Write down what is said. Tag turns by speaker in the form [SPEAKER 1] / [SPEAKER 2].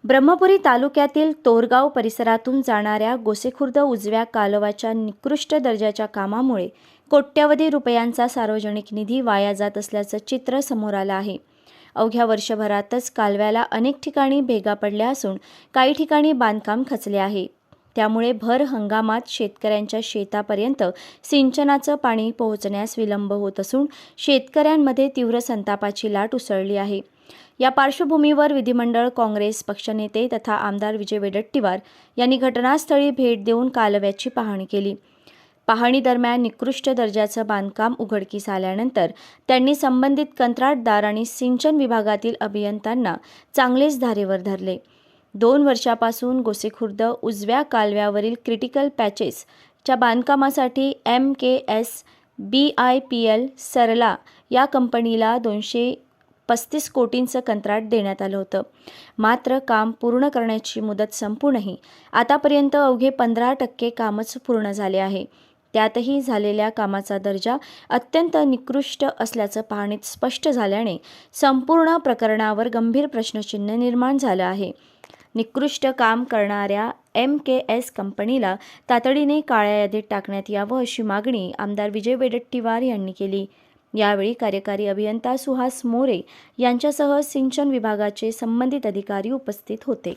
[SPEAKER 1] ब्रह्मपुरी तालुक्यातील तोरगाव परिसरातून जाणाऱ्या गोसेखुर्द उजव्या कालव्याच्या निकृष्ट दर्जाच्या कामामुळे कोट्यवधी रुपयांचा सार्वजनिक निधी वाया जात असल्याचं चित्र समोर आलं आहे। अवघ्या वर्षभरातच कालव्याला अनेक ठिकाणी भेगा पडल्या असून काही ठिकाणी बांधकाम खचले आहे। त्यामुळे भर हंगामात शेतकऱ्यांच्या शेतापर्यंत सिंचनाचं पाणी पोहोचण्यास विलंब होत असून शेतकऱ्यांमध्ये तीव्र संतापाची लाट उसळली आहे। या पार्श्वभूमीवर विधिमंडळ काँग्रेस पक्षनेते तथा आमदार विजय वडेट्टीवार यांनी घटनास्थळी भेट देऊन कालव्याची पाहणी केली। पाहणी दरम्यान निकृष्ट दर्जाचं बांधकाम उघडकीस आल्यानंतर त्यांनी संबंधित कंत्राटदार आणि सिंचन विभागातील अभियंत्यांना चांगलेच धारेवर धरले। 2 वर्षापासून गोसेखुर्द उजव्या कालव्यावरील क्रिटिकल पॅचेसच्या बांधकामासाठी MKS BIPL सरला या कंपनीला 235 कोटींचं कंत्राट देण्यात आलं होतं। मात्र काम पूर्ण करण्याची मुदत संपूनही आतापर्यंत अवघे 15% कामच पूर्ण झाले आहे। त्यातही झालेल्या कामाचा दर्जा अत्यंत निकृष्ट असल्याचं पाहणीत स्पष्ट झाल्याने संपूर्ण प्रकरणावर गंभीर प्रश्नचिन्ह निर्माण झालं आहे। निकृष्ट काम करणाऱ्या MKS कंपनीला तातडीने काळ्या यादीत टाकण्यात यावं अशी मागणी आमदार विजय वडेट्टीवार यांनी केली। यावेळी कार्यकारी अभियंता सुहास मोरे यांच्यासह सिंचन विभागाचे संबंधित अधिकारी उपस्थित होते।